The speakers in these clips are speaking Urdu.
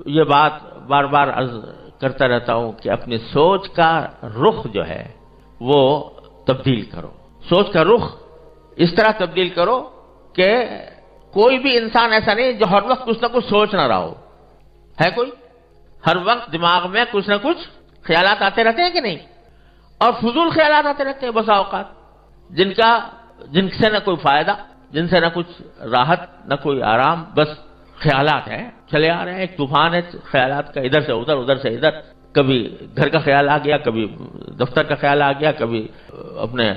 یہ بات بار بار عرض کرتا رہتا ہوں کہ اپنی سوچ کا رخ جو ہے وہ تبدیل کرو. سوچ کا رخ اس طرح تبدیل کرو کہ کوئی بھی انسان ایسا نہیں جو ہر وقت کچھ نہ کچھ سوچ نہ رہا ہو. ہے کوئی؟ ہر وقت دماغ میں کچھ نہ کچھ خیالات آتے رہتے ہیں کہ نہیں؟ اور فضول خیالات آتے رہتے ہیں بسا اوقات، جن سے نہ کوئی فائدہ، جن سے نہ کچھ راحت، نہ کوئی آرام، بس خیالات ہیں چلے آ رہے ہیں. ایک طوفان ہے خیالات کا، ادھر سے ادھر، ادھر سے ادھر. کبھی گھر کا خیال آ گیا، کبھی دفتر کا خیال آ گیا، کبھی اپنے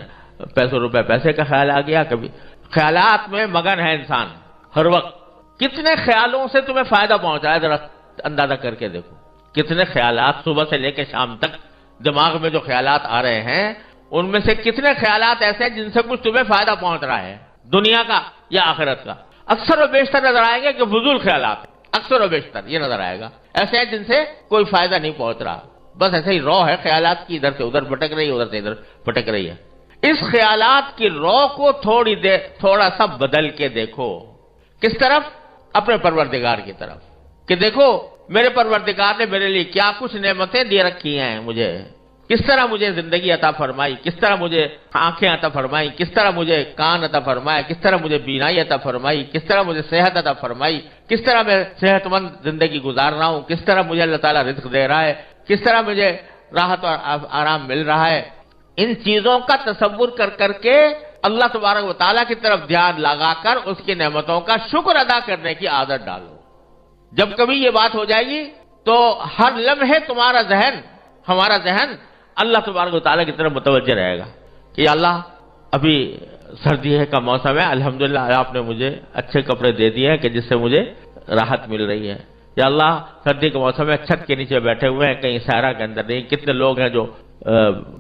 پیسے کا خیال آ گیا، کبھی خیالات میں مگن ہے انسان ہر وقت. کتنے خیالوں سے تمہیں فائدہ پہنچا ہے ذرا اندازہ کر کے دیکھو. کتنے خیالات صبح سے لے کے شام تک دماغ میں جو خیالات آ رہے ہیں، ان میں سے کتنے خیالات ایسے ہیں جن سے کچھ تمہیں فائدہ پہنچ رہا ہے، دنیا کا یا آخرت کا؟ اکثر و بیشتر نظر آئیں گے کہ فضول خیالات، اکثر و بیشتر یہ نظر آئے گا ایسے ہیں جن سے کوئی فائدہ نہیں پہنچ رہا. بس ایسے ہی رو ہے خیالات کی، ادھر سے ادھر بھٹک رہی ہے، ادھر سے ادھر بھٹک رہی ہے. اس خیالات کی رو کو تھوڑا سا بدل کے دیکھو. کس طرف؟ اپنے پروردگار کی طرف. کہ دیکھو میرے پروردگار نے میرے لیے کیا کچھ نعمتیں دے رکھی ہیں مجھے، کس طرح مجھے زندگی عطا فرمائی، کس طرح مجھے آنکھیں عطا فرمائی، کس طرح مجھے کان عطا فرمایا، کس طرح مجھے بینائی عطا فرمائی، کس طرح مجھے صحت عطا فرمائی، کس طرح میں صحت مند زندگی گزار رہا ہوں، کس طرح مجھے اللہ تعالیٰ رزق دے رہا ہے، کس طرح مجھے راحت اور آرام مل رہا ہے. ان چیزوں کا تصور کر کے اللہ تبارک و تعالیٰ کی طرف دھیان لگا کر اس کی نعمتوں کا شکر ادا کرنے کی عادت ڈالو. جب کبھی یہ بات ہو جائے گی تو ہر لمحے ہمارا ذہن اللہ تبارک و تعالیٰ کی طرف متوجہ رہے گا کہ اللہ ابھی سردی کا موسم ہے، الحمدللہ آپ نے مجھے اچھے کپڑے دے دیے ہیں کہ جس سے مجھے راحت مل رہی ہے. یا اللہ سردی کے موسم میں چھت کے نیچے بیٹھے ہوئے ہیں، کہیں صحرا کے اندر نہیں. کتنے لوگ ہیں جو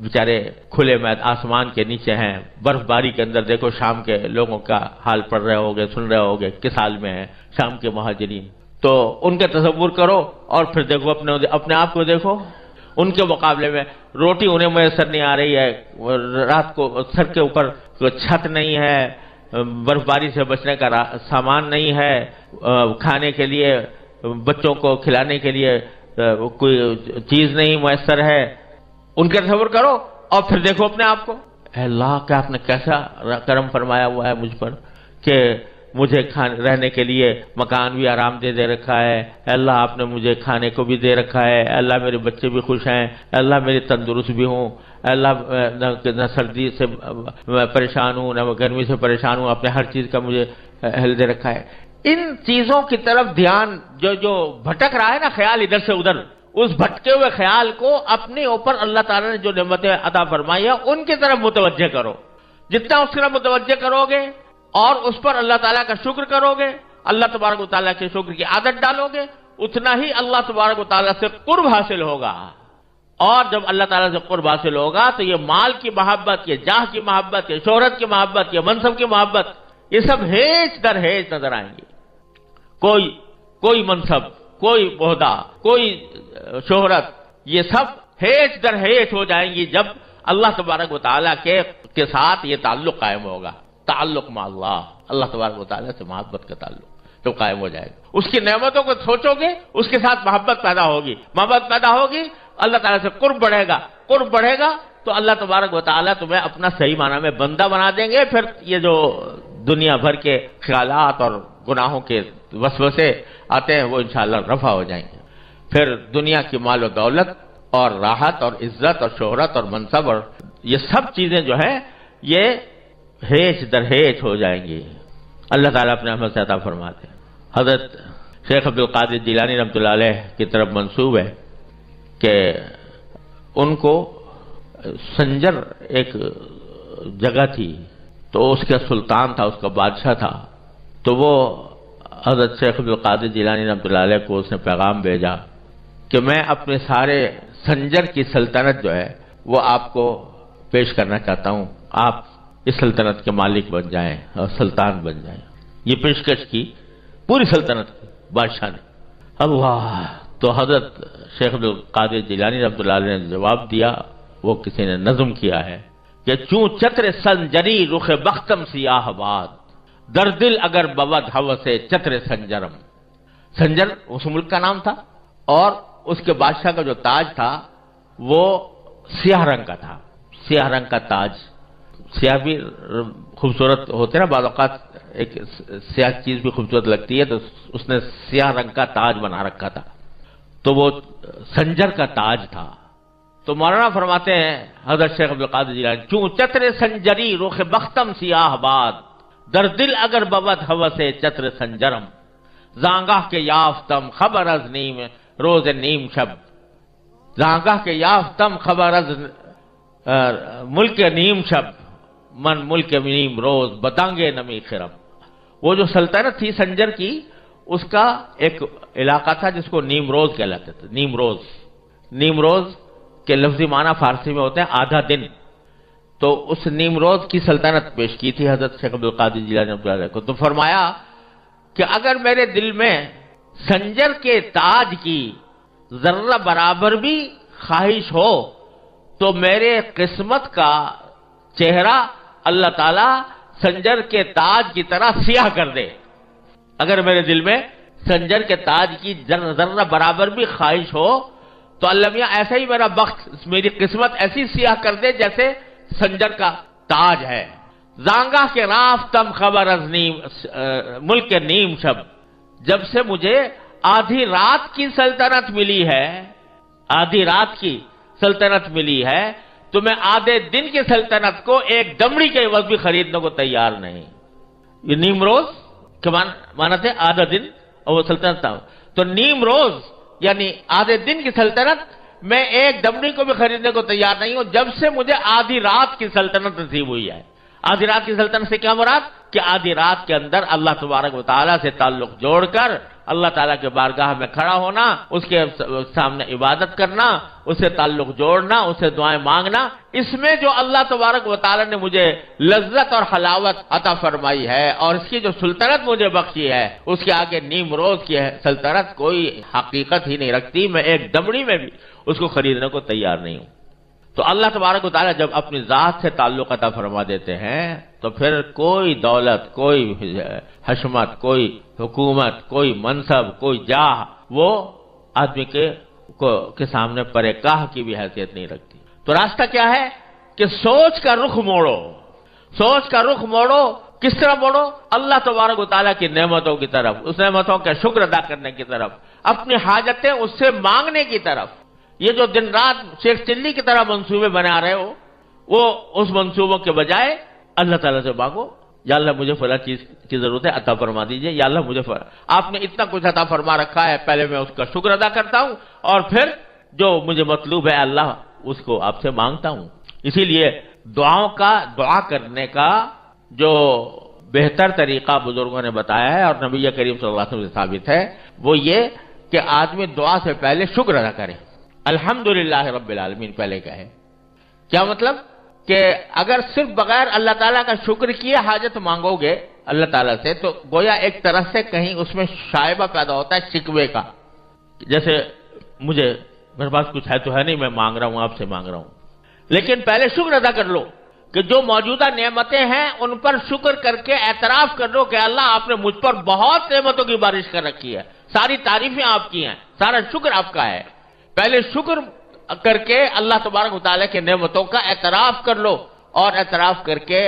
بیچارے کھلے میں آسمان کے نیچے ہیں، برف باری کے اندر. دیکھو شام کے لوگوں کا حال پڑھ رہے ہوگے، سن رہے ہوگے کس حال میں ہیں شام کے مہاجرین. تو ان کا تصور کرو اور پھر دیکھو اپنے آپ کو دیکھو. ان کے مقابلے میں روٹی انہیں میسر نہیں آ رہی ہے، رات کو سر کے اوپر چھت نہیں ہے، برف باری سے بچنے کا سامان نہیں ہے، کھانے کے لیے بچوں کو کھلانے کے لیے کوئی چیز نہیں میسر ہے. ان کا تصور کرو اور پھر دیکھو اپنے آپ کو. اے اللہ کہ آپ نے کیسا کرم فرمایا ہوا ہے مجھ پر کہ مجھے رہنے کے لیے مکان بھی آرام دے رکھا ہے. اے اللہ آپ نے مجھے کھانے کو بھی دے رکھا ہے. اے اللہ میرے بچے بھی خوش ہیں. اے اللہ میری تندرست بھی ہوں. اے اللہ نہ سردی سے پریشان ہوں نہ گرمی سے پریشان ہوں. آپ نے ہر چیز کا مجھے اہل دے رکھا ہے. ان چیزوں کی طرف دھیان جو بھٹک رہا ہے نا خیال ادھر سے ادھر، اس بھٹکے ہوئے خیال کو اپنے اوپر اللہ تعالیٰ نے جو نعمتیں عطا فرمائی ہے ان کی طرف متوجہ کرو. جتنا اس طرف متوجہ کرو گے اور اس پر اللہ تعالیٰ کا شکر کرو گے، اللہ تبارک و تعالیٰ کے شکر کی عادت ڈالو گے، اتنا ہی اللہ تبارک و تعالیٰ سے قرب حاصل ہوگا. اور جب اللہ تعالیٰ سے قرب حاصل ہوگا تو یہ مال کی محبت، یہ جاہ کی محبت، یہ شہرت کی محبت، یہ منصب کی محبت، یہ سب ہیچ در ہیچ نظر آئیں گی. کوئی منصب، کوئی عہدہ، کوئی شہرت، یہ سب ہیچ در ہیچ ہو جائیں گی جب اللہ تبارک و تعالیٰ کے ساتھ یہ تعلق قائم ہوگا. تعلق مع اللہ تبارک و تعالیٰ سے محبت کا تعلق جو قائم ہو جائے گا. اس کی نعمتوں کو سوچو گے، اس کے ساتھ محبت پیدا ہوگی. محبت پیدا ہوگی، اللہ تعالیٰ سے قرب بڑھے گا تو اللہ تبارک و تعالیٰ تمہیں اپنا صحیح معنی میں بندہ بنا دیں گے. پھر یہ جو دنیا بھر کے خیالات اور گناہوں کے وسوسے آتے ہیں وہ انشاءاللہ رفع ہو جائیں گے. پھر دنیا کی مال و دولت اور راحت اور عزت اور شہرت اور منصب اور یہ سب چیزیں جو ہیں یہ ہیچ در ہیچ ہو جائیں گی. اللہ تعالیٰ اپنے رحمت سے عطا فرماتے ہیں. حضرت شیخ عبدالقادر جیلانی رحمۃ اللہ علیہ کی طرف منسوب ہے کہ ان کو سنجر ایک جگہ تھی تو اس کا سلطان تھا، اس کا بادشاہ تھا. تو وہ حضرت شیخ عبدالقادر جیلانی رحمۃ اللہ علیہ کو اس نے پیغام بھیجا کہ میں اپنے سارے سنجر کی سلطنت جو ہے وہ آپ کو پیش کرنا چاہتا ہوں، آپ اس سلطنت کے مالک بن جائیں اور سلطان بن جائیں. یہ پیشکش کی پوری سلطنت کی بادشاہ نے. اللہ! تو حضرت شیخ عبدالقادر جیلانی رحمۃ اللہ علیہ نے جواب دیا، وہ کسی نے نظم کیا ہے کہ چوں چتر سنجری رخ بختم سیاہ باد، در دل اگر بود ہوس چتر سنجرم. سنجر اس ملک کا نام تھا، اور اس کے بادشاہ کا جو تاج تھا وہ سیاہ رنگ کا تھا، سیاہ رنگ کا تاج. سیاہ بھی خوبصورت ہوتے نا، بعض اوقات ایک سیاہ چیز بھی خوبصورت لگتی ہے، تو اس نے سیاہ رنگ کا تاج بنا رکھا تھا، تو وہ سنجر کا تاج تھا. تو مولانا فرماتے ہیں حضرت شیخ عبدالقادر جیلانی، چوں چتر سنجری رخ بختم سیاہ باد، در دل اگر بود ہوس چتر سنجرم، زانگاہ کے یافتم خبر از نیم روز نیم شب، زانگاہ کے یافتم خبر از ملک نیم شب، من ملک نیم روز بتانگے نمی خرم. وہ جو سلطنت تھی سنجر کی، اس کا ایک علاقہ تھا جس کو نیم روز کہلاتے تھے. نیم روز، نیم روز کے لفظی معنی فارسی میں ہوتے ہیں آدھا دن. تو اس نیم روز کی سلطنت پیش کی تھی حضرت شیخ عبدالقادر جیلانی رحمۃ اللہ علیہ کو. تو فرمایا کہ اگر میرے دل میں سنجر کے تاج کی ذرہ برابر بھی خواہش ہو تو میرے قسمت کا چہرہ اللہ تعالیٰ سنجر کے تاج کی طرح سیاہ کر دے. اگر میرے دل میں سنجر کے تاج کی ذرہ برابر بھی خواہش ہو تو اللہ میاں ایسا ہی میرا بخت، میری قسمت ایسی سیاہ کر دے جیسے سنجر کا تاج ہے. زانگاہ کے رافتم خبر از نیم ملک نیم شب، جب سے مجھے آدھی رات کی سلطنت ملی ہے، آدھی رات کی سلطنت ملی ہے، تو میں آدھے دن کی سلطنت کو ایک دمڑی کے عوض بھی خریدنے کو تیار نہیں. یہ نیم روز کے معنی تھے آدھا دن، اور وہ سلطنت تھا. تو نیم روز یعنی آدھے دن کی سلطنت میں ایک دمڑی کو بھی خریدنے کو تیار نہیں ہوں، جب سے مجھے آدھی رات کی سلطنت نصیب ہوئی ہے. آدھی رات کی سلطنت سے کیا مراد؟ کہ آدھی رات کے اندر اللہ تبارک و تعالیٰ سے تعلق جوڑ کر اللہ تعالیٰ کے بارگاہ میں کھڑا ہونا، اس کے سامنے عبادت کرنا، اسے تعلق جوڑنا، اسے دعائیں مانگنا. اس میں جو اللہ تبارک و تعالیٰ نے مجھے لذت اور حلاوت عطا فرمائی ہے اور اس کی جو سلطنت مجھے بخشی ہے، اس کے آگے نیم روز کی سلطنت کوئی حقیقت ہی نہیں رکھتی. میں ایک دمڑی میں بھی اس کو خریدنے کو تیار نہیں ہوں. تو اللہ تبارک و تعالیٰ جب اپنی ذات سے تعلق عطا فرما دیتے ہیں تو پھر کوئی دولت، کوئی حشمت، کوئی حکومت، کوئی منصب، کوئی جاہ وہ آدمی کے سامنے پرے کاہ کی بھی حیثیت نہیں رکھتی. تو راستہ کیا ہے کہ سوچ کا رخ موڑو. سوچ کا رخ موڑو. کس طرح موڑو؟ اللہ تبارک و تعالیٰ کی نعمتوں کی طرف، اس نعمتوں کا شکر ادا کرنے کی طرف، اپنی حاجتیں اس سے مانگنے کی طرف. یہ جو دن رات شیخ چلی کی طرح منصوبے بنا رہے ہو، وہ اس منصوبوں کے بجائے اللہ تعالیٰ سے مانگو، یا اللہ مجھے فلاں چیز کی ضرورت ہے عطا فرما دیجئے، یا اللہ مجھے آپ نے اتنا کچھ عطا فرما رکھا ہے، پہلے میں اس کا شکر ادا کرتا ہوں اور پھر جو مجھے مطلوب ہے اللہ اس کو آپ سے مانگتا ہوں. اسی لیے دعا کرنے کا جو بہتر طریقہ بزرگوں نے بتایا ہے اور نبی کریم صلی اللہ علیہ وسلم سے ثابت ہے، وہ یہ کہ آدمی دعا سے پہلے شکر ادا کرے. الحمدللہ رب العالمین پہلے کہے. کیا مطلب؟ کہ اگر صرف بغیر اللہ تعالیٰ کا شکر کیے حاجت مانگو گے اللہ تعالیٰ سے تو گویا ایک طرح سے کہیں اس میں شائبہ پیدا ہوتا ہے شکوے کا، جیسے میرے پاس کچھ ہے تو ہے نہیں، میں مانگ رہا ہوں، آپ سے مانگ رہا ہوں. لیکن پہلے شکر ادا کر لو کہ جو موجودہ نعمتیں ہیں ان پر شکر کر کے اعتراف کر لو کہ اللہ آپ نے مجھ پر بہت نعمتوں کی بارش کر رکھی ہے، ساری تعریفیں آپ کی ہیں، سارا شکر آپ کا ہے. پہلے شکر کر کے اللہ تبارک و تعالیٰ کے نعمتوں کا اعتراف کر لو، اور اعتراف کر کے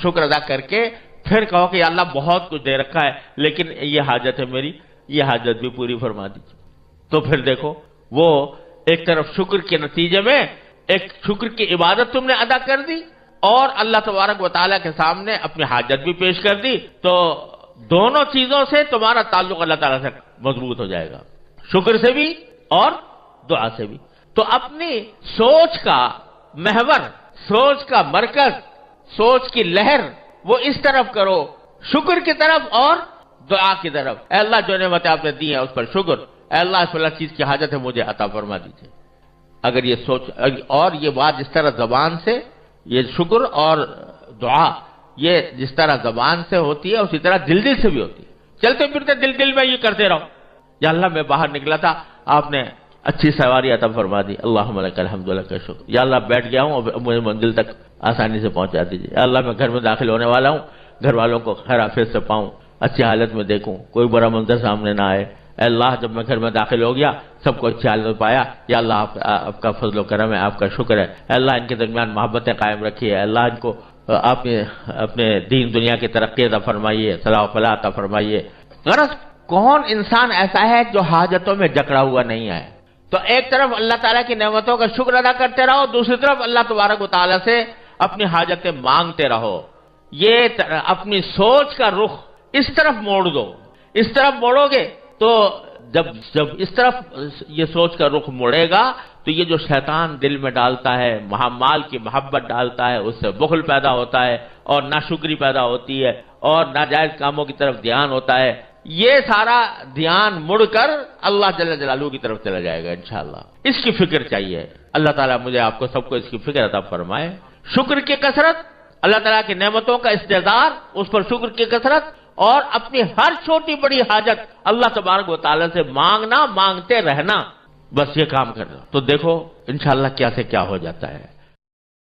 شکر ادا کر کے پھر کہو کہ یا اللہ بہت کچھ دے رکھا ہے لیکن یہ حاجت ہے میری، یہ حاجت بھی پوری فرما دیجیے. تو پھر دیکھو وہ ایک طرف شکر کے نتیجے میں ایک شکر کی عبادت تم نے ادا کر دی اور اللہ تبارک و تعالیٰ کے سامنے اپنی حاجت بھی پیش کر دی. تو دونوں چیزوں سے تمہارا تعلق اللہ تعالیٰ سے مضبوط ہو جائے گا، شکر سے بھی اور دعا سے بھی. تو اپنی سوچ کا محور، سوچ کا مرکز، سوچ کی لہر وہ اس طرف کرو، شکر کی طرف اور دعا کی طرف. اے اللہ جو نعمتیں آپ نے دی ہیں اس پر شکر، اے اللہ فلاں چیز کی حاجت ہے مجھے عطا فرما دیجیے. اگر یہ سوچ اور یہ بات جس طرح زبان سے، یہ شکر اور دعا یہ جس طرح زبان سے ہوتی ہے اسی طرح دل سے بھی ہوتی ہے. چلتے پھرتے دل میں یہ کرتے رہو، یا اللہ میں باہر نکلا تھا آپ نے اچھی سواری عطا فرما دی، اللہم لک الحمد لک الشکر. یا اللہ بیٹھ گیا ہوں مجھے منزل تک آسانی سے پہنچا دیجیے. یا اللہ میں گھر میں داخل ہونے والا ہوں، گھر والوں کو خیر عافیت سے پاؤں، اچھی حالت میں دیکھوں، کوئی برا منظر سامنے نہ آئے. اے اللہ جب میں گھر میں داخل ہو گیا سب کو اچھی حالت میں پایا، یا اللہ آپ کا فضل و کرم ہے، آپ کا شکر ہے، اے اللہ ان کے درمیان محبتیں قائم رکھیے، اے اللہ ان کو آپ اپنے دین دنیا کی ترقی عطا فرمائیے، صلاح و فلاح عطا فرمائیے۔ غرض کون انسان ایسا ہے جو حاجتوں میں جکڑا ہوا نہیں ہے؟ تو ایک طرف اللہ تعالیٰ کی نعمتوں کا شکر ادا کرتے رہو، دوسری طرف اللہ تبارک و تعالیٰ سے اپنی حاجتیں مانگتے رہو۔ یہ اپنی سوچ کا رخ اس طرف موڑ دو، اس طرف موڑو گے تو جب اس طرف یہ سوچ کا رخ مڑے گا تو یہ جو شیطان دل میں ڈالتا ہے، مال کی محبت ڈالتا ہے، اس سے بخل پیدا ہوتا ہے اور ناشکری پیدا ہوتی ہے اور ناجائز کاموں کی طرف دھیان ہوتا ہے، یہ سارا دھیان مڑ کر اللہ جل جلالہ کی طرف چلا جائے گا انشاءاللہ۔ اس کی فکر چاہیے، اللہ تعالیٰ مجھے آپ کو سب کو اس کی فکر عطا فرمائے۔ شکر کی کثرت، اللہ تعالیٰ کی نعمتوں کا استحضار، اس پر شکر کی کثرت، اور اپنی ہر چھوٹی بڑی حاجت اللہ تبارک و تعالیٰ سے مانگنا، مانگتے رہنا، بس یہ کام کرنا، تو دیکھو انشاءاللہ کیا سے کیا ہو جاتا ہے۔